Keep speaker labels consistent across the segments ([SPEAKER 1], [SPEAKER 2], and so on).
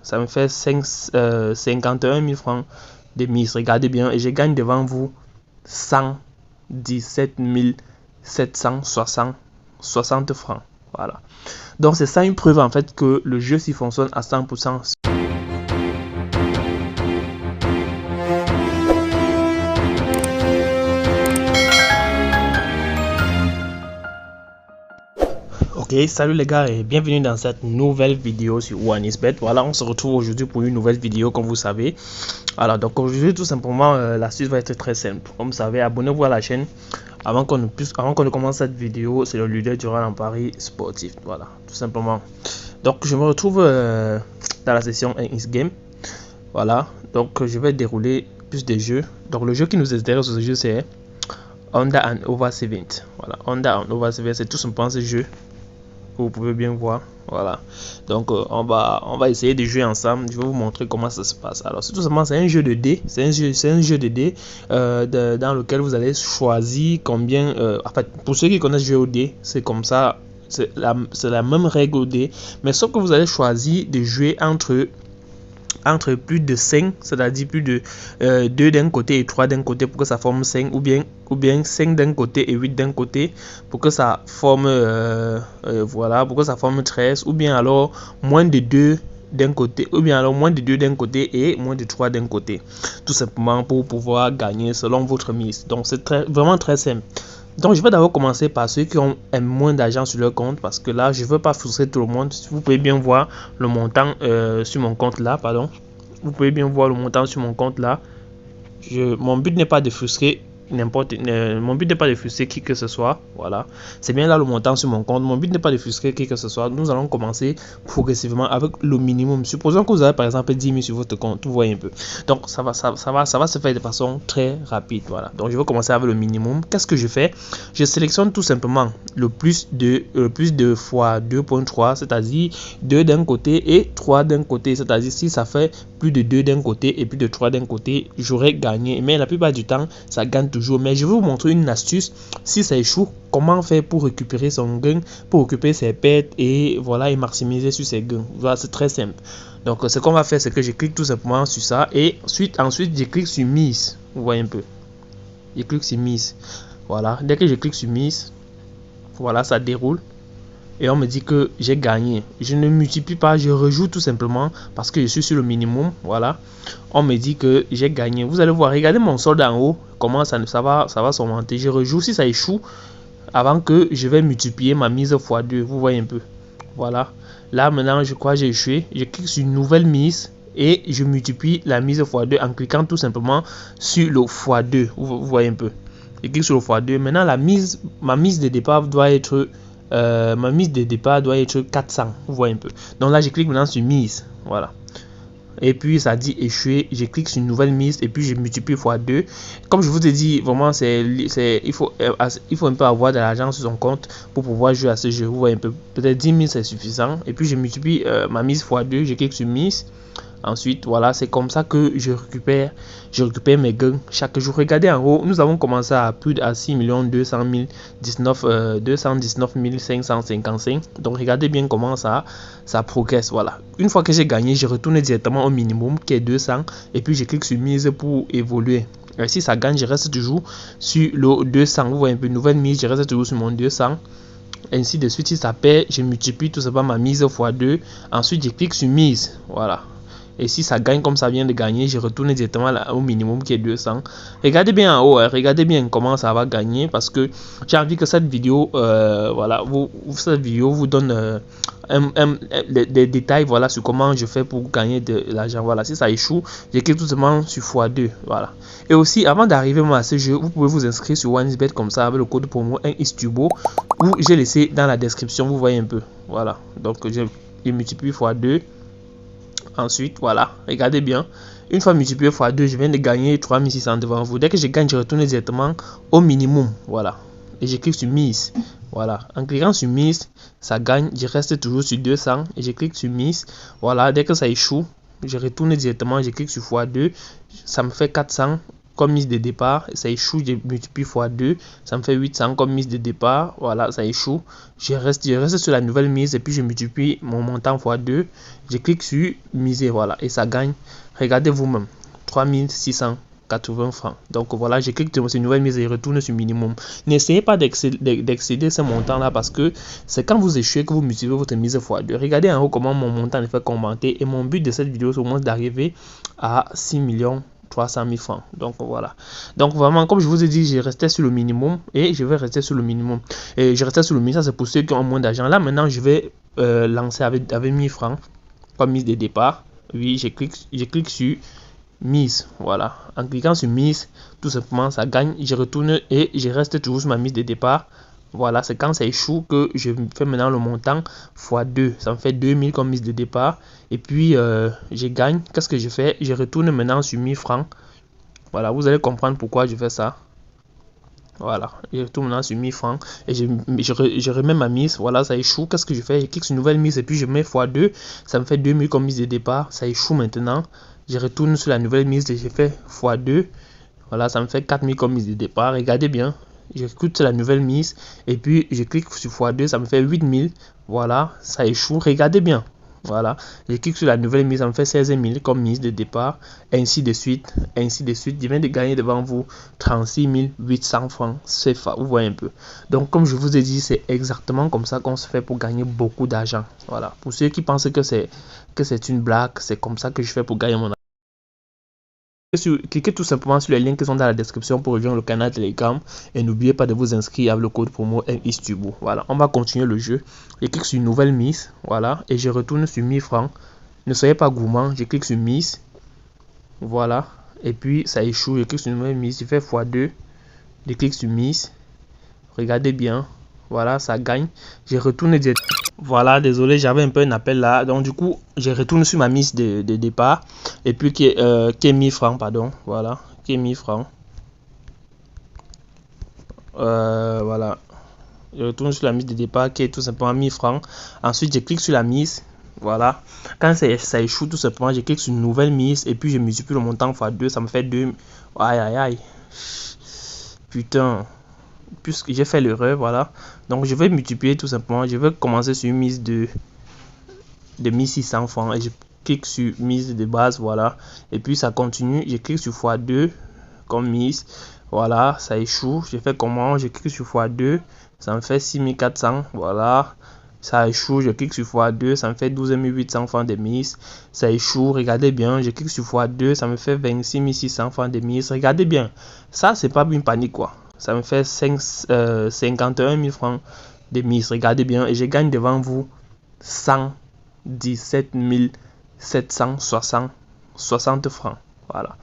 [SPEAKER 1] Ça me fait 51 000 francs de mise. Regardez bien. Et je gagne devant vous 117 760 francs. Voilà. Donc c'est ça une preuve en fait que le jeu s'y fonctionne à 100%. Ok, salut les gars et bienvenue dans cette nouvelle vidéo sur OneXBet. Voilà, on se retrouve aujourd'hui pour une nouvelle vidéo comme vous savez. Alors donc aujourd'hui tout simplement la suite va être très simple. Comme vous savez, abonnez-vous à la chaîne avant qu'on ne commence cette vidéo. C'est le leader durant en paris sportif. Voilà, tout simplement. Donc je me retrouve dans la session X-Game. Voilà, donc je vais dérouler plus de jeux. Donc le jeu qui nous intéresse ce jeu c'est Under and Over 7. Voilà, Under and Over 7 c'est tout simplement ce jeu. Vous pouvez bien voir, voilà. Donc on va essayer de jouer ensemble. Je vais vous montrer comment ça se passe. Alors c'est tout simplement c'est un jeu de dés, c'est un jeu de dés dans lequel vous allez choisir combien. En fait, pour ceux qui connaissent jouer au dés, c'est comme ça, c'est la même règle au dés, mais sauf que vous allez choisir de jouer entre plus de 5, c'est-à-dire plus de 2 d'un côté et 3 d'un côté pour que ça forme 5, ou bien 5 d'un côté et 8 d'un côté pour que ça forme voilà, pour que ça forme 13, ou bien alors moins de 2 d'un côté, ou bien alors moins de 2 d'un côté et moins de 3 d'un côté, tout simplement pour pouvoir gagner selon votre mise. Donc c'est vraiment très simple. Donc je vais d'abord commencer par ceux qui ont moins d'argent sur leur compte, parce que là je veux pas frustrer tout le monde. Vous pouvez bien voir le montant sur mon compte là, pardon. Vous pouvez bien voir le montant sur mon compte là. Mon but n'est pas de frustrer mon but n'est pas de frustrer qui que ce soit. Voilà, c'est bien là le montant sur mon compte. Mon but n'est pas de frustrer qui que ce soit. Nous allons commencer progressivement avec le minimum. Supposons que vous avez par exemple 10 000 sur votre compte, vous voyez un peu. Donc ça va se faire de façon très rapide. Voilà, donc je vais commencer avec le minimum. Qu'est-ce que je fais? Je sélectionne tout simplement le plus de fois 2.3, c'est-à-dire 2 d'un côté et 3 d'un côté. C'est-à-dire si ça fait plus de 2 d'un côté et plus de 3 d'un côté, j'aurais gagné. Mais la plupart du temps, ça gagne toujours. Mais je vais vous montrer une astuce. Si ça échoue, comment faire pour récupérer son gain, pour récupérer ses pertes et voilà, et maximiser sur ses gains. Voilà, c'est très simple. Donc ce qu'on va faire, c'est que je clique tout simplement sur ça et ensuite je clique sur mise. Vous voyez un peu. Je clique sur mise. Voilà, dès que je clique sur mise, voilà, ça déroule. Et on me dit que j'ai gagné. Je ne multiplie pas, je rejoue tout simplement parce que je suis sur le minimum. Voilà, on me dit que j'ai gagné. Vous allez voir, regardez mon solde en haut, comment ça va s'augmenter. Je rejoue. Si ça échoue, avant que je vais multiplier ma mise x2, vous voyez un peu. Voilà, là maintenant je crois que j'ai échoué. Je clique sur une nouvelle mise et je multiplie la mise x2 en cliquant tout simplement sur le x2. Vous voyez un peu. Je clique sur le x2. Maintenant ma mise de départ doit être 400. Vous voyez un peu. Donc là je clique maintenant sur mise. Voilà. Et puis ça dit échouer. Je clique sur une nouvelle mise et puis je multiplie x2. Comme je vous ai dit, vraiment il faut un peu avoir de l'argent sur son compte pour pouvoir jouer à ce jeu. Vous voyez un peu. Peut-être 10 000 c'est suffisant. Et puis je multiplie ma mise x2. Je clique sur mise. Ensuite, voilà, c'est comme ça que je récupère mes gains chaque jour. Regardez en haut, nous avons commencé à plus de 6 219 555. Donc, regardez bien comment ça progresse. Voilà. Une fois que j'ai gagné, je retourne directement au minimum qui est 200 et puis je clique sur mise pour évoluer. Et si ça gagne, je reste toujours sur le 200. Vous voyez un peu, nouvelle mise, je reste toujours sur mon 200. Ainsi de suite, si ça perd, je multiplie tout simplement ma mise x2. Ensuite, je clique sur mise. Voilà. Et si ça gagne comme ça vient de gagner, je retourne directement au minimum qui est 200. Regardez bien en haut, hein, regardez bien comment ça va gagner parce que j'ai envie que cette vidéo, voilà, cette vidéo vous donne des détails, voilà, sur comment je fais pour gagner de l'argent. Voilà, si ça échoue, je clique tout simplement sur x2. Voilà. Et aussi, avant d'arriver à ce jeu, vous pouvez vous inscrire sur OneXBet comme ça avec le code promo 1xturbo où j'ai laissé dans la description. Vous voyez un peu. Voilà. Donc je multiplie x2. Ensuite, voilà, regardez bien. Une fois multiplié x 2, je viens de gagner 3600 devant vous. Dès que je gagne, je retourne directement au minimum. Voilà. Et je clique sur mise. Voilà. En cliquant sur mise, ça gagne. Je reste toujours sur 200. Et je clique sur mise. Voilà. Dès que ça échoue, je retourne directement. Je clique sur x2. Ça me fait 400. comme mise de départ, ça échoue, je multiplie fois 2, ça me fait 800 comme mise de départ, voilà, ça échoue. Je reste sur la nouvelle mise et puis je multiplie mon montant fois 2, je clique sur miser, voilà, et ça gagne, regardez vous-même, 3680 francs. Donc voilà, je clique sur une nouvelle mise et retourne sur minimum. N'essayez pas d'excéder ce montant là parce que c'est quand vous échouez que vous multipliez votre mise fois 2. Regardez en haut comment mon montant est fait commenter et mon but de cette vidéo c'est au moins d'arriver à 6 300 000 francs. Donc voilà. Donc vraiment, comme je vous ai dit, j'ai resté sur le minimum et je vais rester sur le minimum. Et je restais sur le minimum, ça c'est pour ceux qui ont moins d'argent. Là maintenant, je vais lancer avec 1000 francs comme mise de départ. Oui, je clique sur mise. Voilà. En cliquant sur mise, tout simplement, ça gagne. Je retourne et je reste toujours sur ma mise de départ. Voilà, c'est quand ça échoue que je fais maintenant le montant fois 2. Ça me fait 2000 comme mise de départ. Et puis, je gagne. Qu'est-ce que je fais? Je retourne maintenant sur 1000 francs. Voilà, vous allez comprendre pourquoi je fais ça. Voilà, je retourne maintenant sur 1000 francs. Et je remets ma mise. Voilà, ça échoue. Qu'est-ce que je fais? Je clique sur nouvelle mise et puis je mets fois 2. Ça me fait 2000 comme mise de départ. Ça échoue maintenant. Je retourne sur la nouvelle mise et je fais fois 2. Voilà, ça me fait 4000 comme mise de départ. Regardez bien. J'écoute la nouvelle mise et puis je clique sur x2, ça me fait 8000. Voilà, ça échoue. Regardez bien. Voilà, je clique sur la nouvelle mise, ça me fait 16000 comme mise de départ. Ainsi de suite, ainsi de suite. Je viens de gagner devant vous 36 800 francs CFA. Vous voyez un peu. Donc, comme je vous ai dit, c'est exactement comme ça qu'on se fait pour gagner beaucoup d'argent. Voilà, pour ceux qui pensent que c'est une blague, c'est comme ça que je fais pour gagner mon argent. Cliquez tout simplement sur les liens qui sont dans la description pour rejoindre le canal Telegram et n'oubliez pas de vous inscrire avec le code promo NXTubo. Voilà, on va continuer le jeu. Je clique sur une nouvelle mise, voilà, et je retourne sur 1000 francs. Ne soyez pas gourmand, je clique sur mise, voilà, et puis ça échoue. Je clique sur une nouvelle mise, je fais x2, je clique sur mise, regardez bien, voilà, ça gagne. Je retourne directement. Voilà, désolé, j'avais un peu un appel là. Donc du coup, je retourne sur ma mise de départ. Et puis qui est 1000 francs, pardon. Voilà, qui est 1000 francs. Voilà. Je retourne sur la mise de départ qui est tout simplement 1000 francs. Ensuite, je clique sur la mise. Voilà. Quand ça échoue tout simplement, je clique sur une nouvelle mise. Et puis je multiplie le montant x 2. Ça me fait 2. Aïe, aïe, aïe. Putain. Puisque j'ai fait l'erreur, voilà. Donc je vais multiplier tout simplement. Je vais commencer sur une mise de 1600 francs et je clique sur mise de base, voilà. Et puis ça continue. Je clique sur x2 comme mise. Voilà, ça échoue. Je fais comment? Je clique sur x2. Ça me fait 6400. Voilà. Ça échoue. Je clique sur x2. Ça me fait 12 800 francs de mise. Ça échoue. Regardez bien. Je clique sur x2. Ça me fait 26 600 francs de mise. Regardez bien. Ça, c'est pas une panique, quoi. Ça me fait 51 000 francs de mise. Regardez bien. Et je gagne devant vous 117 760 francs. Voilà.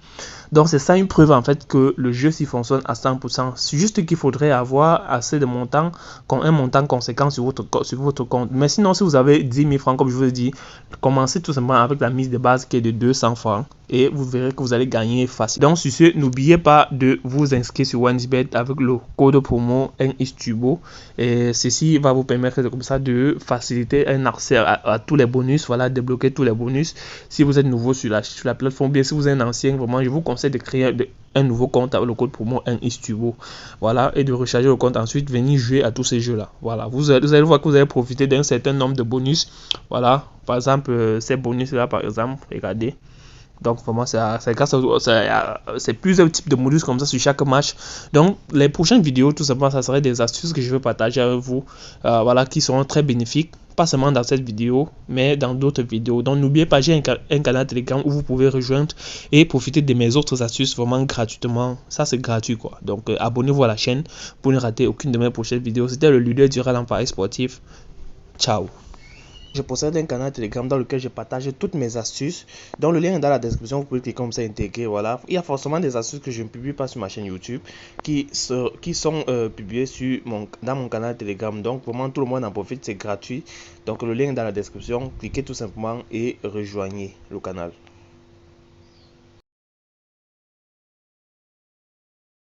[SPEAKER 1] Donc c'est ça une preuve en fait que le jeu s'y fonctionne à 100%. C'est juste qu'il faudrait avoir assez de montants, un montant conséquent sur votre compte. Mais sinon si vous avez 10 000 francs comme je vous ai dit, commencez tout simplement avec la mise de base qui est de 200 francs. Et vous verrez que vous allez gagner facile. Donc sur ce, n'oubliez pas de vous inscrire sur OneXBet avec le code promo NXTubo. Et ceci va vous permettre comme ça de faciliter un accès à tous les bonus. Voilà, débloquer tous les bonus. Si vous êtes nouveau sur la plateforme, bien si vous êtes un ancien, vraiment je vous conseille de créer un nouveau compte avec le code promo NXTubo. Voilà, et de recharger le compte ensuite, venir jouer à tous ces jeux là. Voilà, vous allez voir que vous allez profiter d'un certain nombre de bonus. Voilà, par exemple, ces bonus là par exemple, regardez. Donc vraiment c'est plusieurs types de modules comme ça sur chaque match. Donc les prochaines vidéos tout simplement ça serait des astuces que je vais partager avec vous, voilà, qui seront très bénéfiques, pas seulement dans cette vidéo mais dans d'autres vidéos. Donc n'oubliez pas, j'ai un canal Telegram où vous pouvez rejoindre et profiter de mes autres astuces vraiment gratuitement. Ça c'est gratuit quoi. Donc abonnez-vous à la chaîne pour ne rater aucune de mes prochaines vidéos. C'était le leader du rallye en paris sportif. Ciao. Je possède un canal Telegram dans lequel je partage toutes mes astuces. Donc le lien est dans la description, vous pouvez cliquer comme ça, intégrer. Voilà. Il y a forcément des astuces que je ne publie pas sur ma chaîne YouTube qui sont publiées dans mon canal Telegram. Donc vraiment tout le monde en profite, c'est gratuit. Donc le lien est dans la description, cliquez tout simplement et rejoignez le canal.